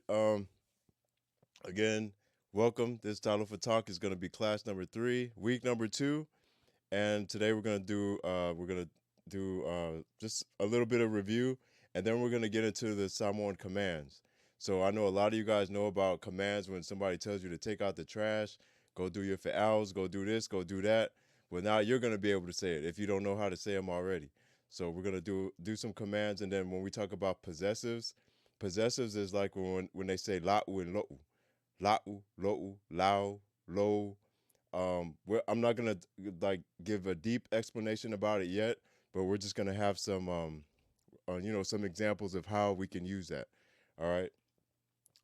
Again, welcome. This title for talk is going to be class number 3, week number 2, and today we're gonna do just a little bit of review, and then we're gonna get into the Samoan commands. So I know a lot of you guys know about commands when somebody tells you to take out the trash, go do your fa'als, go do this, go do that. Well, now you're gonna be able to say it if you don't know how to say them already. So we're gonna do some commands, and then when we talk about possessives is like when they say la'u and lo'u, la'u, lo'u, lao, lo. I'm not gonna like give a deep explanation about it yet, but we're just gonna have some some examples of how we can use that. All right.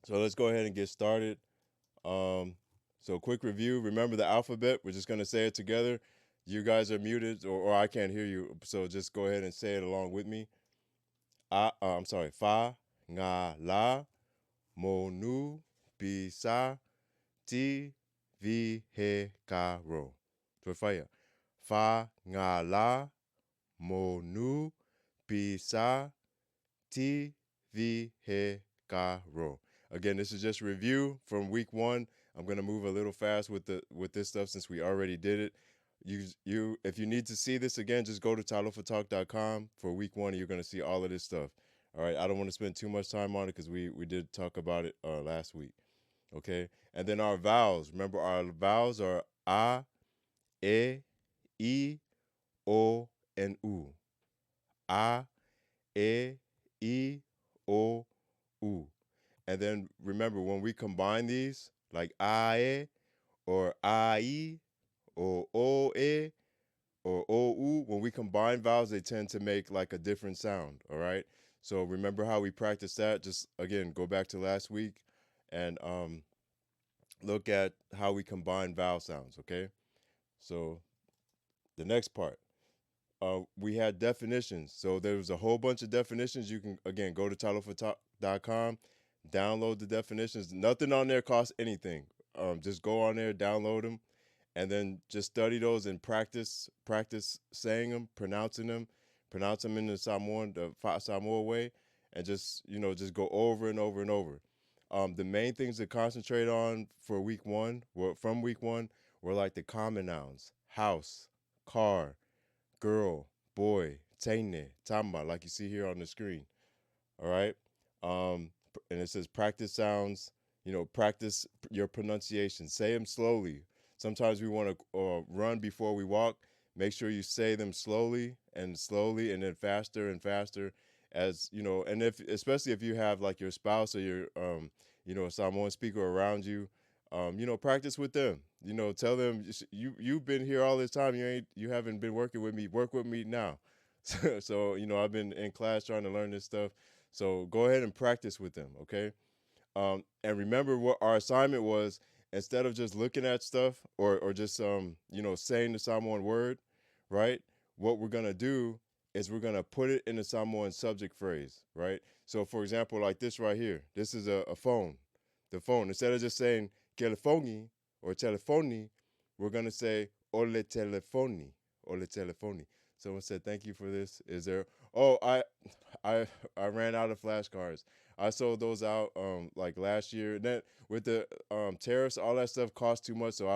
So let's go ahead and get started. Um, so quick review. Remember the alphabet. We're just gonna say it together. You guys are muted, or I can't hear you. So just go ahead and say it along with me. I'm sorry. Fa, nga, la, mo, nu, bi, sa, ti, vi, he, ka, ro. So fire. Fa, nga, la, mo, nu, bi, sa, ti, vi, he, ka, ro. Again, this is just review from week 1. I'm gonna move a little fast with this stuff since we already did it. If you need to see this again, just go to titlefortalk.com for week 1, and you're gonna see all of this stuff. All right, I don't want to spend too much time on it because we did talk about it last week. Okay, and then our vowels. Remember, our vowels are a, e, I, o, and u. A, e, I, o, u. And then remember, when we combine these, like ae or ai or oe or ou, when we combine vowels, they tend to make like a different sound. All right. So remember how we practiced that? Just again, go back to last week and look at how we combine vowel sounds. Okay. So the next part, we had definitions. So there was a whole bunch of definitions. You can again go to titlefortalk.com, download the definitions. Nothing on there costs anything. Just go on there, download them, and then just study those and practice saying them, pronounce them in the Samoan, the Samoa way, and just go over and over and over. The main things to concentrate on for week 1, from week 1, were like the common nouns: house, car, girl, boy, teine, tama, like you see here on the screen. All right. And it says practice sounds, practice your pronunciation. Say them slowly. Sometimes we want to run before we walk. Make sure you say them slowly, and then faster and faster as, and especially if you have like your spouse or your, a Samoan speaker around you, practice with them. Tell them you've been here all this time. You haven't been working with me. Work with me now. So I've been in class trying to learn this stuff. So go ahead and practice with them, okay? And remember what our assignment was. Instead of just looking at stuff or just saying the Samoan word, right? What we're gonna do is we're gonna put it in the Samoan subject phrase, right? So for example, like this right here, this is a phone. The phone. Instead of just saying telefoni or telefoni, we're gonna say ole telefoni, ole telefoni. Someone said thank you for this. Is there? Oh, I I ran out of flashcards. I sold those out like last year. Then with the tariffs, all that stuff costs too much, so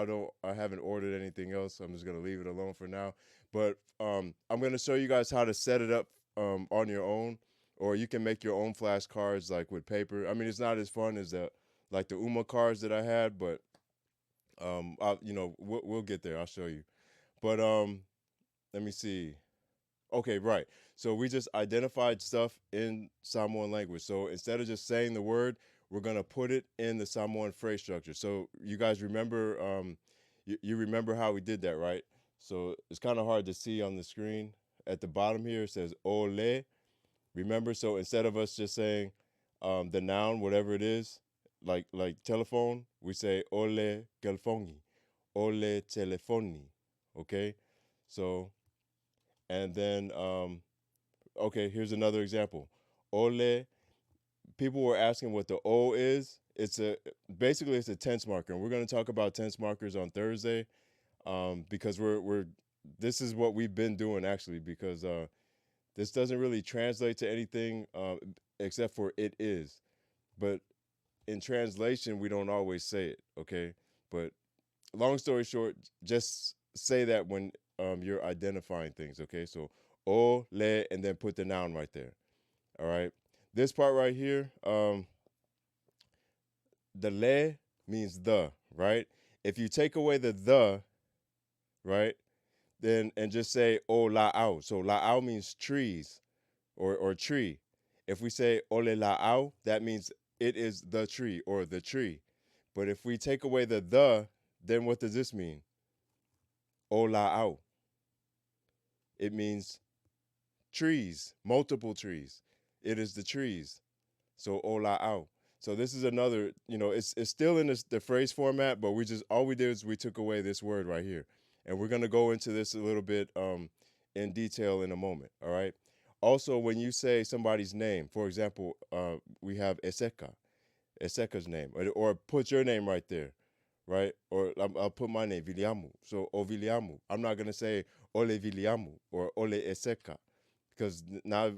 I haven't ordered anything else. I'm just gonna leave it alone for now. But I'm gonna show you guys how to set it up on your own, or you can make your own flashcards like with paper. I mean, it's not as fun as the UMA cards that I had, but we'll get there. I'll show you. But let me see. Okay, right. So we just identified stuff in Samoan language. So instead of just saying the word, we're gonna put it in the Samoan phrase structure. So you guys remember, you remember how we did that, right? So it's kind of hard to see on the screen. At the bottom here, it says ole. Remember, so instead of us just saying the noun, whatever it is, like telephone, we say ole telefoni, ole telefoni. Okay, so and then okay, here's another example. Ole. People were asking what the O is. It's a tense marker, and we're going to talk about tense markers on Thursday, because we're this is what we've been doing actually, because this doesn't really translate to anything except for it is. But in translation we don't always say it, okay? But long story short, just say that when you're identifying things, okay? So o, le, and then put the noun right there. All right. This part right here, the le means the, right? If you take away the, right, then and just say o la au. So la au means trees or tree. If we say ole la au, that means it is the tree or the tree. But if we take away the, then what does this mean? O la au. It means trees, multiple trees. It is the trees. So o la au. So this is another, it's still in the phrase format, but all we did is we took away this word right here. And we're gonna go into this a little bit in detail in a moment, all right? Also, when you say somebody's name, for example, we have Eseka's name, or put your name right there, right? Or I'll put my name, Viliamu. So, O Viliamu. I'm not going to say Ole Viliamu or Ole Eseka because now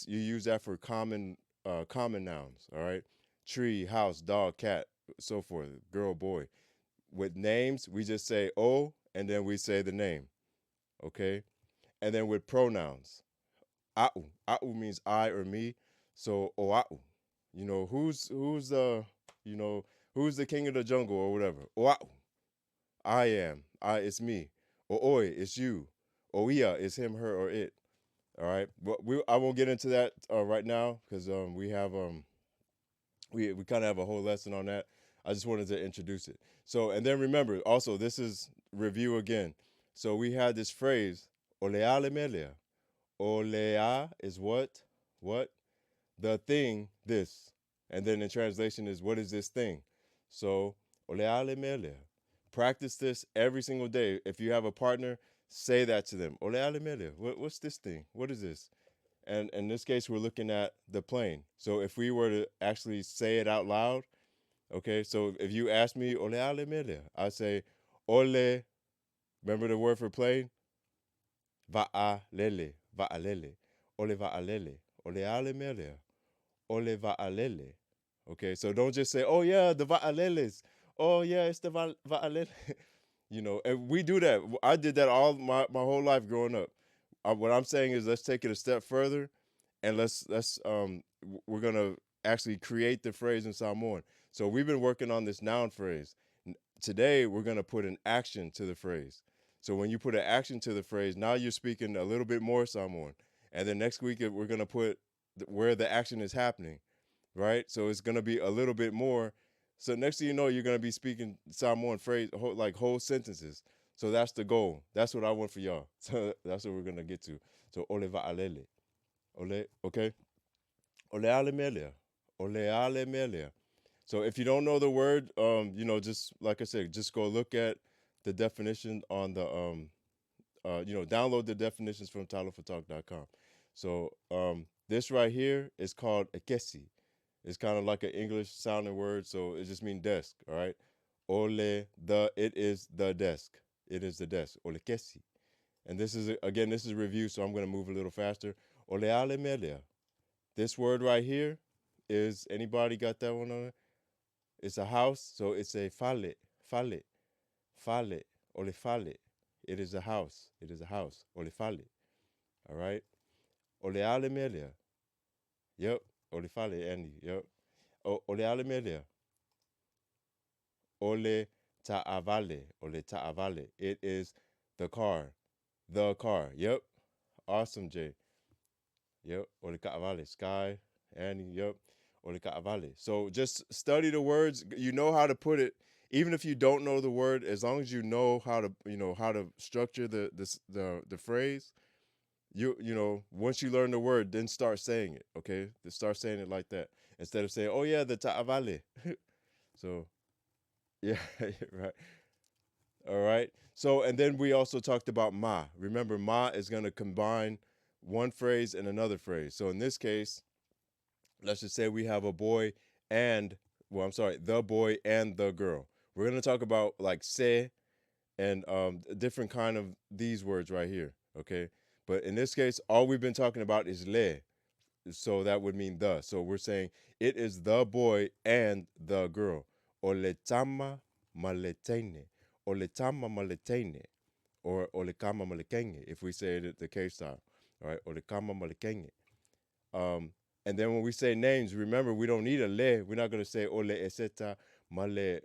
you use that for common nouns, all right? Tree, house, dog, cat, so forth, girl, boy. With names, we just say O and then we say the name, okay? And then with pronouns, A'u. A'u means I or me. So Oa'u. Who's you know, who's the king of the jungle or whatever? Oa'u. I am. It's me. O'oi, it's you. Oia is him, her, or it. All right. But I won't get into that right now because we kind of have a whole lesson on that. I just wanted to introduce it. So and then remember also this is review again. So we had this phrase olea lemelia. Olea is what? What? The thing, this. And then in translation is what is this thing? So, oleale mele. Practice this every single day. If you have a partner, say that to them. Oleale mele. What's this thing? What is this? And in this case, we're looking at the plane. So if we were to actually say it out loud, okay, so if you ask me, oleale mele, I say, ole, remember the word for plane? Va'alele, va'alele, ole va'alele, oleale mele. Ole va'alele. Okay, so don't just say, oh yeah, the va'aleles. Oh yeah, it's the va'alele. And we do that. I did that all my whole life growing up. What I'm saying is let's take it a step further and we're gonna actually create the phrase in Samoan. So we've been working on this noun phrase. Today we're gonna put an action to the phrase. So when you put an action to the phrase, now you're speaking a little bit more Samoan. And then next week we're gonna put where the action is happening, right? So it's gonna be a little bit more. So next thing you know, you're gonna be speaking Samoan phrase like whole sentences. So that's the goal. That's what I want for y'all. So that's what we're gonna get to. So ole va alele, ole, okay, ole ale melia, ole ale melia. So if you don't know the word, just like I said, just go look at the definition on the download the definitions from tylerfortalk.com. So this right here is called ekesi. It's kind of like an English sounding word, so it just means desk, all right? It is the desk. It is the desk. Ole kesi. And this is a review, so I'm going to move a little faster. Ole ale melia. This word right here is, anybody got that one on it? It's a house, so it's a fale, fale, fale, ole fale. It is a house. It is a house. Ole fale. All right? Ole ale melia. Yep. Ole fale, Andy. Yep. Ole ale melia. Ole ta'avale. Ole ta'avale. It is the car. The car. Yep. Awesome, Jay. Yep. Ole ka'avale. Sky. Andy. Yep. Ole ka'avale. So just study the words. You know how to put it. Even if you don't know the word, as long as you know how to structure the phrase, once you learn the word, then start saying it. Okay, then start saying it like that instead of saying, "Oh yeah, the ta'avale." So yeah, right. All right. So and then we also talked about ma. Remember, ma is going to combine one phrase and another phrase. So in this case, let's just say we have a boy and the boy and the girl. We're going to talk about like se and different kind of these words right here. Okay. But in this case, all we've been talking about is le. So that would mean the. So we're saying it is the boy and the girl. Oletama maletene. Oletama maletene. Or olekama malekenge, if we say it the K style. All right. Olekama malekenge. Um, and then when we say names, remember we don't need a le. We're not going to say ole eseta male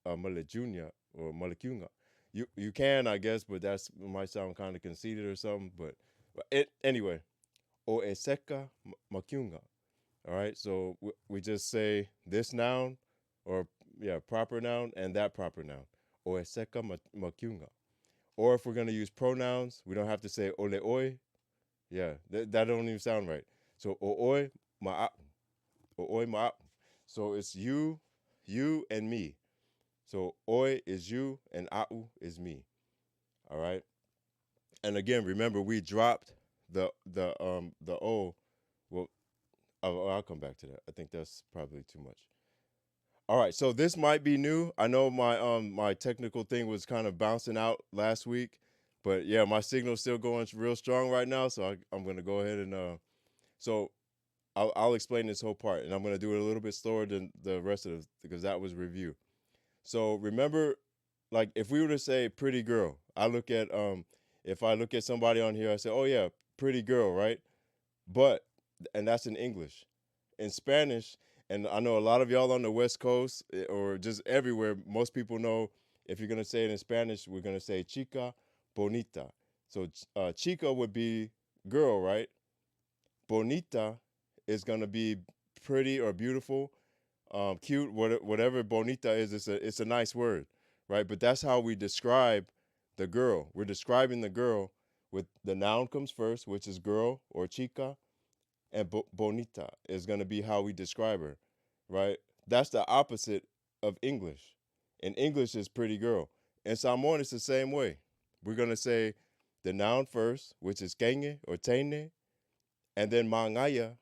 male junior or malekunga. You can, I guess, but that's might sound kind of conceited or something. But it anyway. O eseka makunga. All right. So we just say this noun, or yeah, proper noun and that proper noun. O eseka makunga. Or if we're going to use pronouns, we don't have to say ole oi. Yeah, that don't even sound right. So o oi ma o oi ma. So it's you and me. So oi is you and au is me. All right. And again, remember we dropped the o. Well, I'll come back to that. I think that's probably too much. All right, so this might be new. I know my technical thing was kind of bouncing out last week, but yeah, my signal's still going real strong right now. So I'm gonna go ahead and so I'll explain this whole part, and I'm gonna do it a little bit slower than the rest of it because that was review. So remember, like if we were to say pretty girl, I look at if I look at somebody on here, I say, oh yeah, pretty girl, right? But and that's in English. In Spanish, and I know a lot of y'all on the West Coast or just everywhere, most people know if you're gonna say it in Spanish, we're gonna say chica bonita. So chica would be girl, right? Bonita is gonna be pretty or beautiful, cute, whatever bonita is. It's a nice word, right? But that's how we describe the girl. We're describing the girl with the noun comes first, which is girl or chica, and bonita is going to be how we describe her, right? That's the opposite of English. In English is pretty girl. In Samoan, it's the same way. We're going to say the noun first, which is kenge or tene, and then mangaya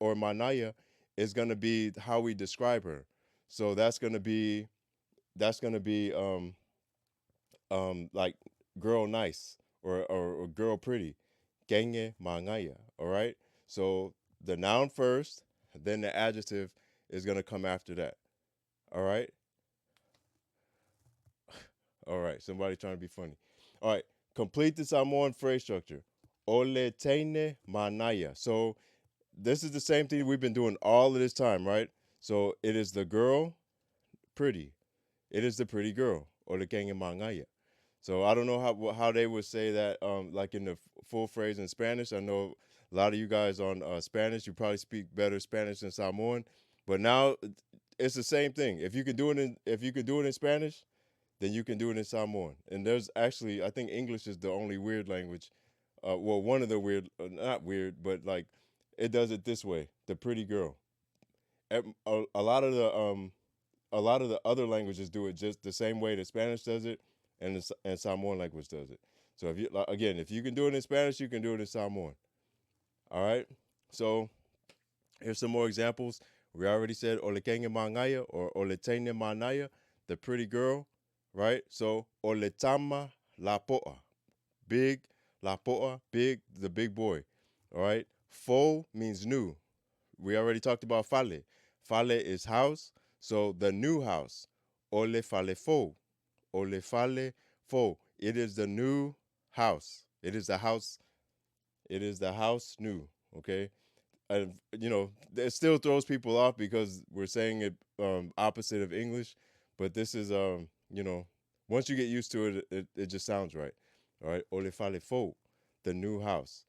or manaya is going to be how we describe her. So that's going to be like girl nice or girl pretty. Kenge mangaya. All right. So the noun first, then the adjective is gonna come after that. All right. All right. Somebody trying to be funny. All right. Complete the Samoan phrase structure. Ole teine manaya. So this is the same thing we've been doing all of this time, right? So it is the girl pretty. It is the pretty girl. Ole kenge mangaya. So I don't know how they would say that, like in the full phrase in Spanish. I know a lot of you guys on Spanish. You probably speak better Spanish than Samoan, but now it's the same thing. If you can do it in Spanish, then you can do it in Samoan. And there's actually, I think English is the only weird language. Well, one of the weird, not weird, but like it does it this way. The pretty girl. A lot of the other languages do it just the same way that Spanish does it, and Samoan language does it. So if you again, if you can do it in Spanish, you can do it in Samoan. All right. So here's some more examples. We already said olekenge mangaya or oletene manaya, the pretty girl, right? So oletama lapoa, big lapoa, big, the big boy. All right. Fo means new. We already talked about fale. Fale is house. So the new house. Ole fale fo. Ole fale fo. It is the new house. It is the house. It is the house new. Okay. And it still throws people off because we're saying it opposite of English, but this is once you get used to it, it just sounds right. All right. Ole fale fo. The new house.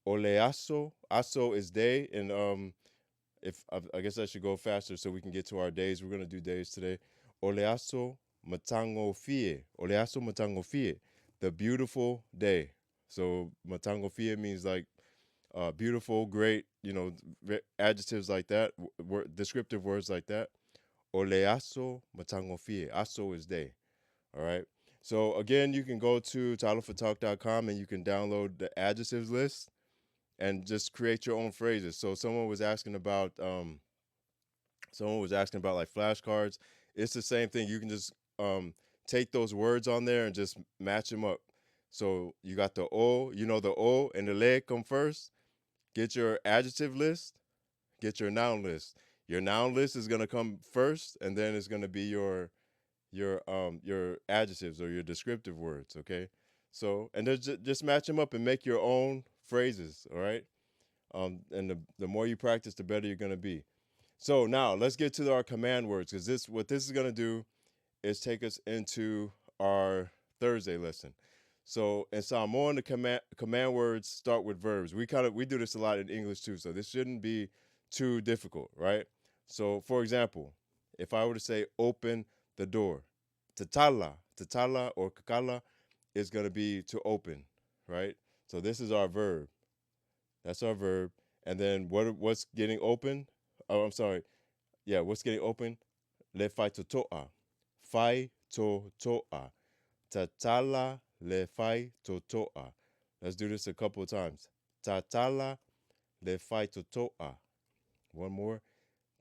Ole aso is day, and if I guess I should go faster so we can get to our days. We're gonna do days today. Oleaso matango fie. Oleaso matango fie. The beautiful day. So matango fie means like beautiful, great. Adjectives like that, descriptive words like that. Oleaso matango fie. Aso is day. All right. So again, you can go to titlefortalk.com and you can download the adjectives list and just create your own phrases. So someone was asking about like flashcards. It's the same thing. You can just take those words on there and just match them up. So you got the O, the O and the le come first. get your adjective list, get your noun list. Your noun list is gonna come first, and then it's gonna be your adjectives or your descriptive words. Okay, so and just match them up and make your own phrases. All right, and the more you practice, the better you're gonna be. So now let's get to our command words, because what this is gonna do is take us into our Thursday lesson. So in Samoan, the command words start with verbs. We do this a lot in English too, so this shouldn't be too difficult, right? So for example, if I were to say open the door, tatala or kakala is gonna be to open, right? So this is our verb. That's our verb. And then what's getting open? Oh, I'm sorry. Yeah, what's getting open? Le fai totoa. Fai totoa. Tatala le fai totoa. Let's do this a couple of times. Tatala le fai totoa. One more.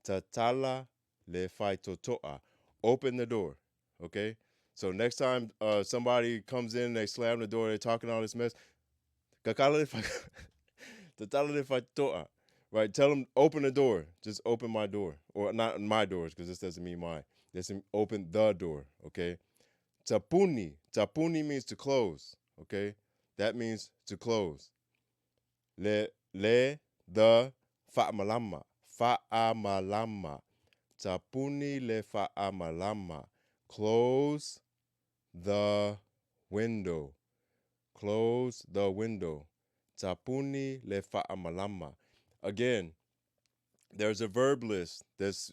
Tatala le fai totoa. Open the door. Okay? So next time somebody comes in, they slam the door, they're talking all this mess. Kakala le fai tatala le fai totoa. Right? Tell them open the door. Just open my door. Or not my doors, because this doesn't mean mine. Just open the door. Okay? Tapuni. Tapuni means to close. Okay? That means to close. The fa'amalama. Fa'amalama. Tapuni le fa'amalama. Close the window. Close the window. Tapuni le fa'amalama. Again, there's a verb list.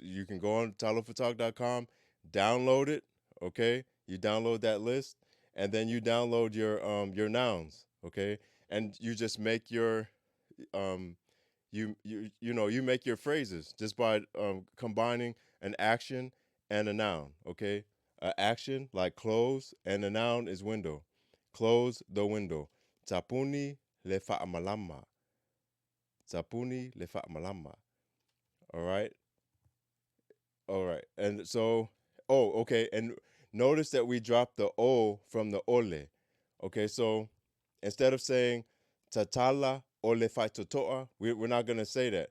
You can go on talofatalk.com, download it, okay? You download that list, and then you download your nouns, okay? And you just make your you make your phrases just by combining an action and a noun, okay? An action like close, and a noun is window. Close the window. Tapuni le fa'amalama. Tapuni le fa'amalama. All right. All right. And so, oh, okay. And notice that we dropped the O from the ole. Okay. So instead of saying tatala ole fai totoa, we're not going to say that.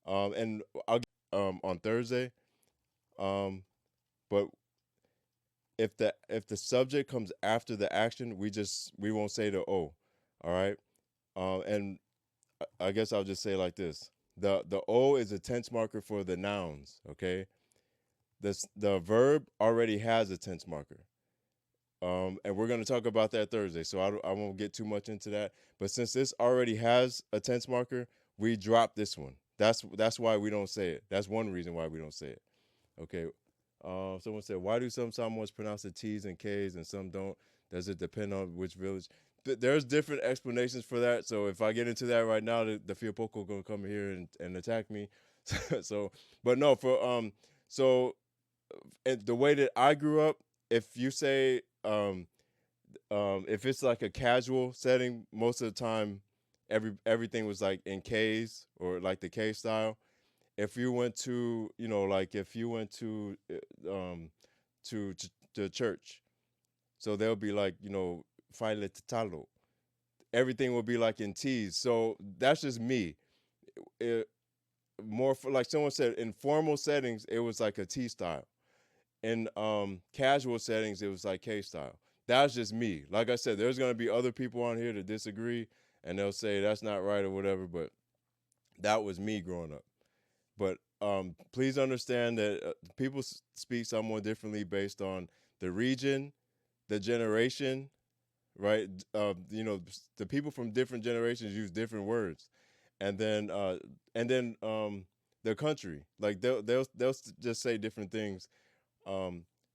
And I'll get on Thursday. But if the subject comes after the action, we won't say the O. All right. And I guess I'll just say it like this. The O is a tense marker for the nouns. Okay. The verb already has a tense marker. And we're going to talk about that Thursday, so I won't get too much into that. But since this already has a tense marker, we drop this one. That's why we don't say it. That's one reason why we don't say it. Okay. Someone said, why do some Samoans pronounce the T's and K's and some don't? Does it depend on which village? There's different explanations for that. So if I get into that right now, the Fiopoko gonna come here and attack me. So, but no, so and the way that I grew up, if you say if it's like a casual setting, most of the time everything was like in K's or like the K style. If you went to, like if you went to church, so they'll be like, file talo. Everything will be like in T's. So that's just me. More for, like someone said, in formal settings, it was like a T style. In casual settings, it was like K style. That's just me. Like I said, there's gonna be other people on here that disagree, and they'll say that's not right or whatever. But that was me growing up. But please understand that people speak somewhat differently based on the region, the generation, right? The people from different generations use different words, and then their country, like they'll just say different things.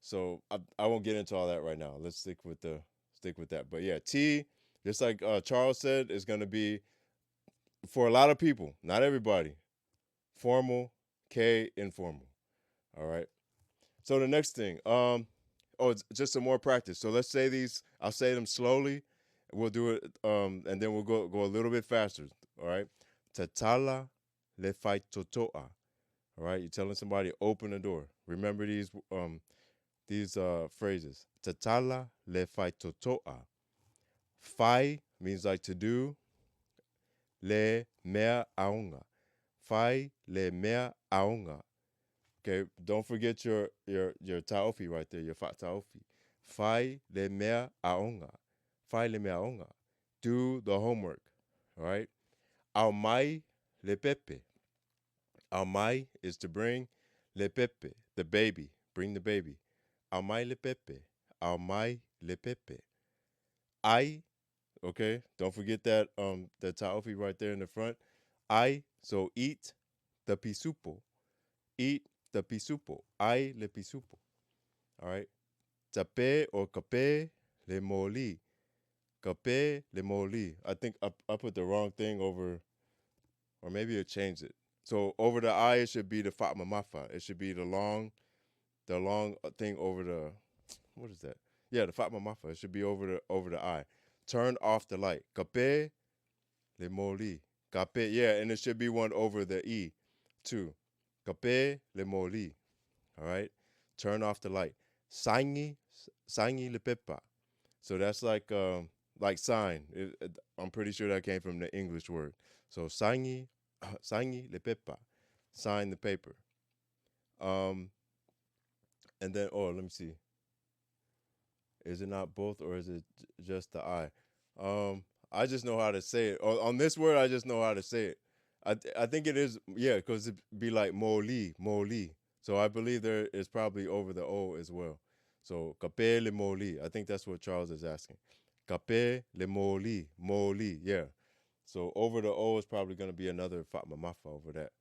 So I won't get into all that right now. Let's stick with that. But yeah, T, just like Charles said, is going to be for a lot of people, not everybody. Formal, K, informal. All right. So the next thing, it's just some more practice. So let's say these. I'll say them slowly. We'll do it, and then we'll go a little bit faster. All right. Tatala le fai totoa. All right. You're telling somebody open the door. Remember these phrases. Tatala le fai totoa. Fai means like to do. le mea aonga. Fai le mea aonga. Okay, don't forget your taofi right there, your fa taofi. Fai le mea aonga. Fai le mea aonga. Do the homework. All right. Au mai le pepe. Au mai is to bring. Le pepe, the baby. Bring the baby. Au mai le pepe. Au mai le pepe. Ai, okay. Don't forget that the taofi right there in the front. Ai, so eat the pisupo. Eat the pisupo. Ai le pisupo. All right. Tape or cape le moli. Cape le moli. I think I put the wrong thing over, or maybe it changed it. So over the I, it should be the fatma mafa. It should be the long thing over the, what is that? Yeah, the fatma mafa. It should be over the I. Turn off the light. Cape le moli. Cape, yeah, and it should be one over the E too. Cape le moli. All right. Turn off the light. Sangi le pepa. So that's like sign. I'm pretty sure that came from the English word. So sangi le pepa. Sign the paper. Um, and then let me see. Is it not both or is it just the I? I just know how to say it. On this word, I just know how to say it. I think it is, yeah, because it'd be like moli. So I believe there is probably over the O as well. So cape le moli. I think that's what Charles is asking. Cape le moli, yeah. So over the O is probably going to be another fatma mafa over that.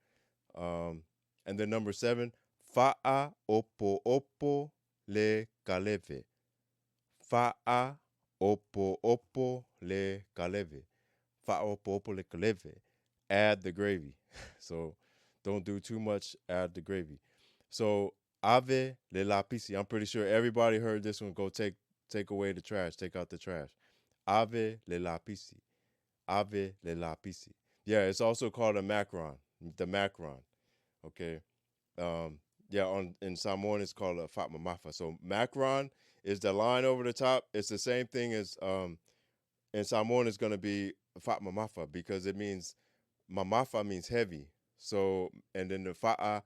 And then number 7, fa'a opo le kaleve. Fa'a opo le kaleve. Fa'a opo le kaleve. Add the gravy. So don't do too much, add the gravy. So ave le lapisi. I'm pretty sure everybody heard this one. Go take away the trash, take out the trash. Ave le lapisi. Ave le lapisi. Yeah, it's also called a macron. The macron. Okay. Yeah, in Samoan it's called a fatma mafa. So macron is the line over the top. It's the same thing as in Samoan it's gonna be fatma mafa because it means mamafa means heavy. So and then the fa'a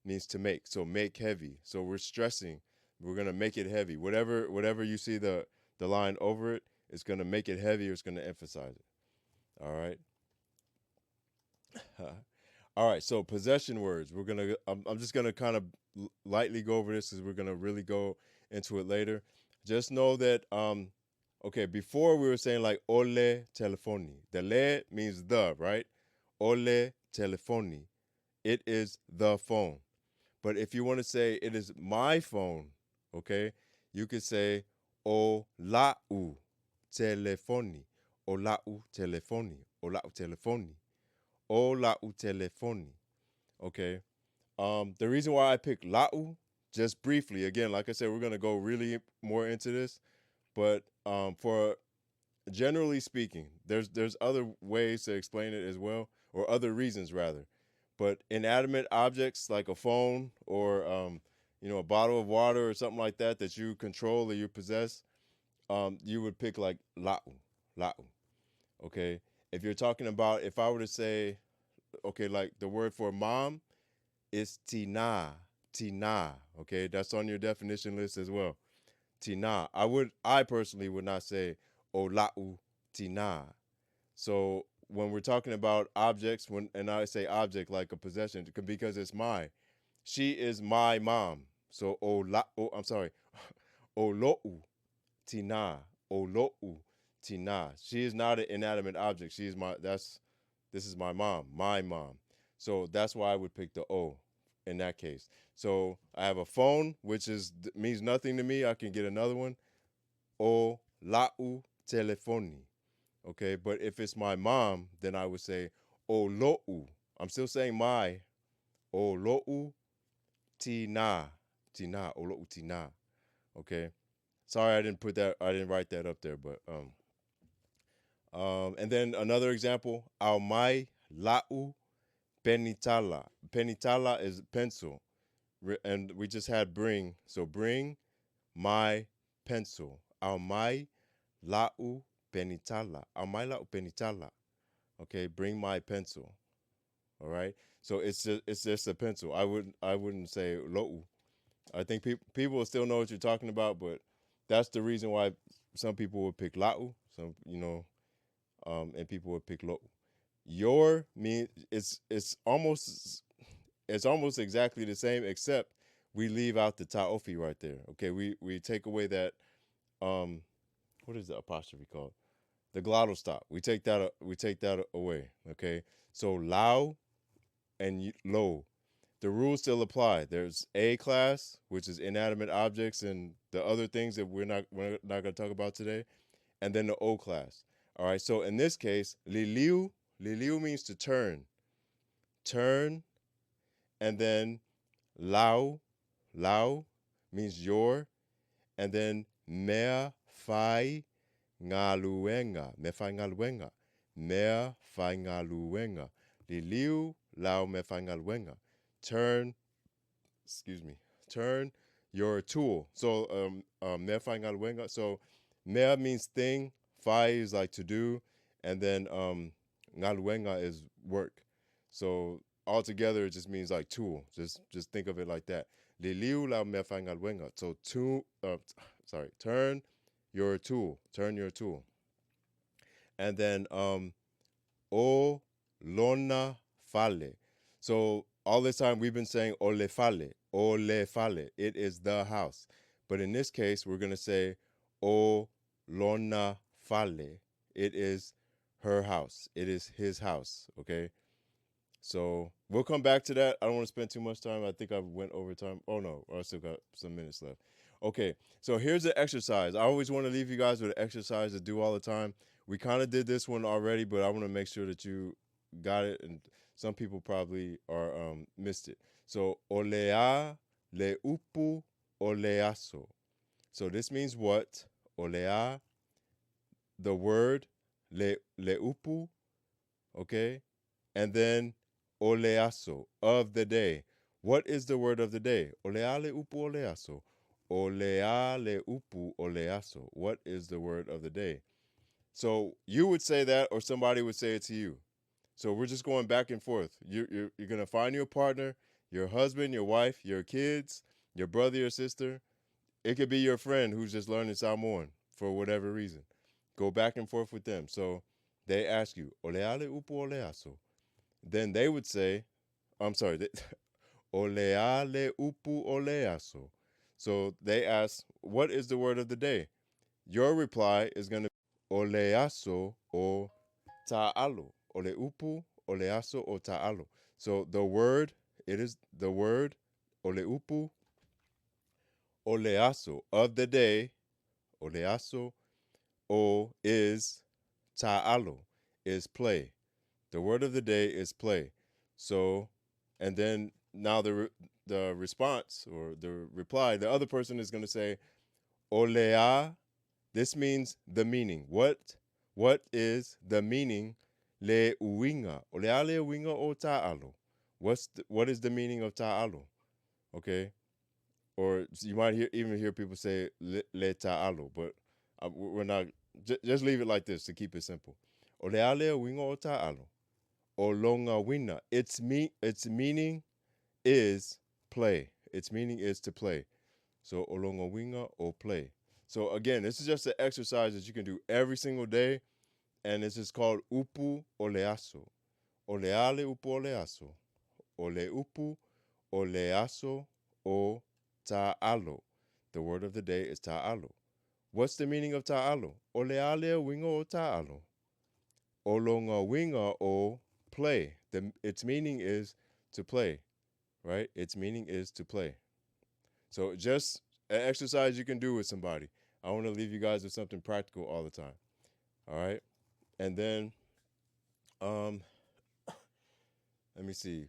means to make. So make heavy. So we're stressing. We're gonna make it heavy. Whatever you see the line over it, it's gonna make it heavy or it's gonna emphasize it. All right. All right, so possession words. I'm just gonna kind of lightly go over this because we're gonna really go into it later. Just know that okay, before we were saying like ole telefoni. The le means the, right? Ole telefoni. It is the phone. But if you want to say it is my phone, okay, you could say o lau telefoni. O lau telefoni. O lau telefoni. O lau telefoni. Okay. The reason why I picked lau, just briefly, again, like I said, we're gonna go really more into this, but for generally speaking, there's other ways to explain it as well, or other reasons rather. But inanimate objects like a phone or a bottle of water or something like that that you control or you possess, you would pick like lau. Okay. If you're talking about, if I were to say, okay, like the word for mom is tina. Okay, that's on your definition list as well. Tina. I personally would not say olau tina. So when we're talking about objects, and I say object like a possession, because it's my, she is my mom. So I'm sorry, olou tina, olou tina. She is not an inanimate object. She is this is my mom, my mom. So that's why I would pick the O in that case. So I have a phone, which means nothing to me. I can get another one. O lau telefoni. Okay, but if it's my mom, then I would say o lo'u. I'm still saying my. O lo'u tina. Tina. O lo'u tina. Okay. Sorry I didn't write that up there, but and then another example, au mai lau penitala. Penitala is pencil. And we just had bring. So bring my pencil. Au mai lau penitala. Au mai lau penitala. Okay, bring my pencil. All right. So it's just a pencil. I wouldn't say lo'u. I think people will still know what you're talking about, but that's the reason why some people would pick la'u, and people would pick lo'u. Your mean it's almost exactly the same, except we leave out the ta'ofi right there. Okay, we take away that um what is the apostrophe called? The glottal stop. We take that away. Okay, so lao and lo, the rules still apply. There's A class, which is inanimate objects and the other things that we're not going to talk about today, and then the O class. All right. So in this case, liliu means to turn, and then lao means your, and then me fai ngaluenga, liliu lao me fai ngaluenga. Turn, excuse me, turn your tool. So me fai ngaluenga. So me means thing, fai is like to do, and then ngaluenga is work. So altogether it just means like tool. Just think of it like that. Liliu la me fai ngaluenga. So turn your tool. Turn your tool. And then o lona fale. So all this time we've been saying ole fale, ole fale. It is the house. But in this case, we're going to say o lona fale. It is her house. It is his house. Okay. So we'll come back to that. I don't want to spend too much time. I think I went over time. Oh no, I still got some minutes left. Okay, so here's the exercise. I always want to leave you guys with an exercise to do all the time. We kind of did this one already, but I want to make sure that you got it, and some people probably are missed it. So olea le upu oleaso. So this means what? Olea, the word le upu, okay, and then oleaso, of the day. What is the word of the day? Oleale upu oleaso. Oleale upu oleaso. What is the word of the day? So you would say that, or somebody would say it to you. So we're just going back and forth. You're going to find your partner, your husband, your wife, your kids, your brother, your sister. It could be your friend who's just learning Samoan for whatever reason. Go back and forth with them. So they ask you, oleale upu oleaso. Then they would say, I'm sorry, oleale upu oleaso. So they ask, what is the word of the day? Your reply is going to be oleaso o ta'alo. Ole upu, oleaso o ta'alo. So the word, it is the word ole upu, oleaso, of the day, oleaso o is ta'alo, is play. The word of the day is play. So, and then now the response or the reply, the other person is going to say olea. This means the meaning. What is the meaning le uinga? Olea le uinga o ta'alo. What is the meaning of ta'alo? Okay? Or you might even hear people say le ta'alo, but we're not. Just leave it like this to keep it simple. Olea le uinga o ta'alo. Olonga wina. Its meaning is play. Its meaning is to play. So olonga winga or play. So again, this is just an exercise that you can do every single day, and this is called upu oleaso. Oleale upu oleaso. Ole upu oleaso o ta'alo. The word of the day is ta'alo. What's the meaning of ta'alo? Oleale winga o ta'alo. Olonga winga o play. Its meaning is to play, right? Its meaning is to play. So just an exercise you can do with somebody. I want to leave you guys with something practical all the time. All right. And then let me see.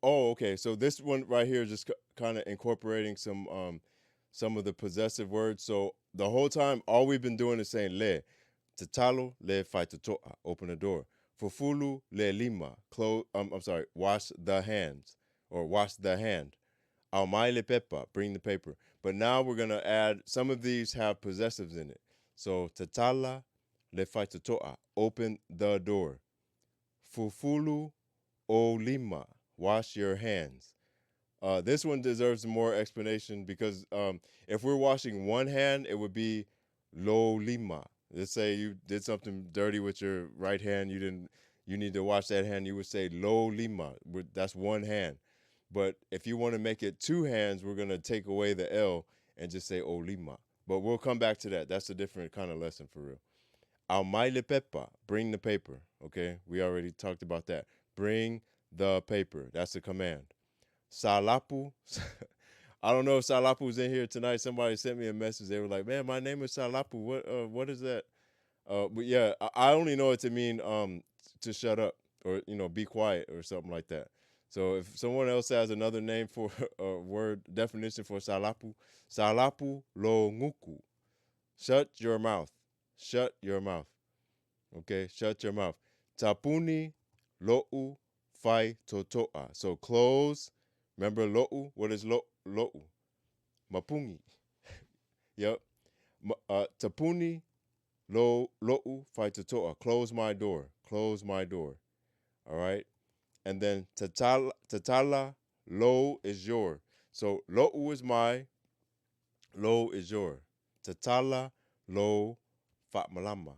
Okay. So this one right here is just kind of incorporating some of the possessive words. So the whole time, all we've been doing is saying le. Tatalo le faitotoa, open the door. Fufulu le lima, close. I'm sorry, wash the hands or wash the hand. Almai le pepa, bring the paper. But now we're gonna add. Some of these have possessives in it. So tatala le faitotoa, open the door. Fufulu o lima. Wash your hands. This one deserves more explanation because if we're washing one hand, it would be lo lima. Let's say you did something dirty with your right hand, you didn't. You need to wash that hand. You would say lo lima. That's one hand. But if you want to make it two hands, we're gonna take away the L and just say o lima. But we'll come back to that. That's a different kind of lesson for real. Al maile pepa. Bring the paper. Okay, we already talked about that. Bring the paper. That's a command. Salapu. I don't know if Salapu's in here tonight. Somebody sent me a message. They were like, "Man, my name is Salapu. What is that?" But yeah, I only know it to mean to shut up or be quiet or something like that. So if someone else has another name for a word definition for Salapu, Salapu lo nguku. Shut your mouth. Shut your mouth. Okay, shut your mouth. Tapuni lo'u fai toto'a. So close. Remember lo'u? What is lo'u? Mapungi. Yep. Tapuni lo'u fai toto'a. Close my door. Close my door. All right. And then tatala lo is your. So lo'u is my. Lo is your. Tatala lo fatmalama.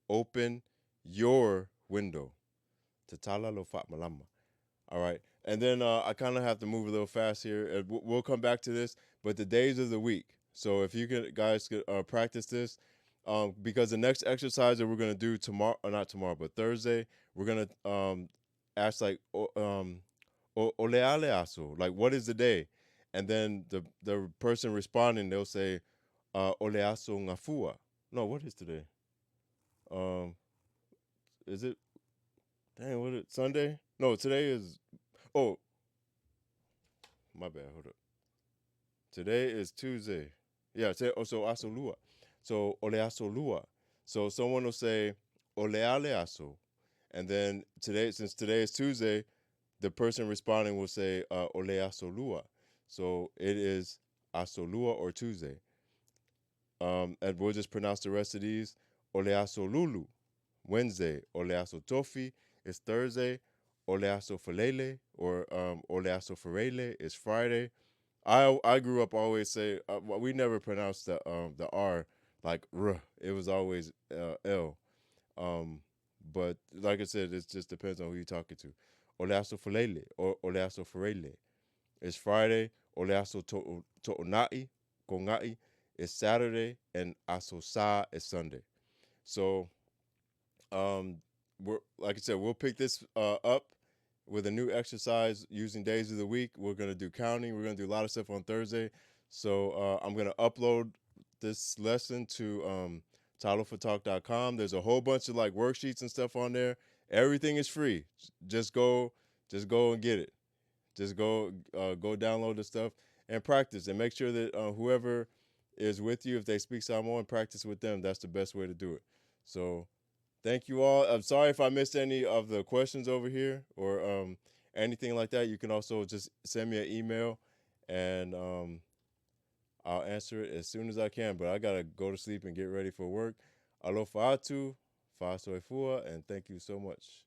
Open your window. Tatala lo fatmalama. All right. And then I kind of have to move a little fast here. We'll come back to this, but the days of the week. So if you guys could practice this, because the next exercise that we're gonna do tomorrow, or not tomorrow, but Thursday, we're gonna ask like oleale aso, like what is the day, and then the person responding, they'll say ole aso ngafua. No, what is today? Um, is it? Dang, what is it? Sunday? No, today is. Oh, my bad. Hold up. Today is Tuesday. Yeah. So asolua. So ole asolua. So someone will say ole ale aso, and then today, since today is Tuesday, the person responding will say ole asolua. So it is asolua or Tuesday. And we'll just pronounce the rest of these. Ole asolulu, Wednesday. Ole asotofi is Thursday. Ole asofalele or ole asofarele is Friday. I grew up always say we never pronounced the R like R. It was always L. Um, but like I said, it just depends on who you're talking to. Oleaso falele or oleaso farele is Friday. Oleaso to'onai kongai is Saturday, and asosa is Sunday. So we're like I said, we'll pick this up with a new exercise using days of the week. We're gonna do counting. We're gonna do a lot of stuff on Thursday. So I'm gonna upload this lesson to titlefortalk.com. There's a whole bunch of like worksheets and stuff on there. Everything is free. Just go, just go and get it. Just go download the stuff and practice, and make sure that whoever is with you, if they speak Samoan, practice with them. That's the best way to do it. So thank you all. I'm sorry if I missed any of the questions over here or anything like that. You can also just send me an email, and I'll answer it as soon as I can. But I gotta go to sleep and get ready for work. Alofa atu, fa soifua, and thank you so much.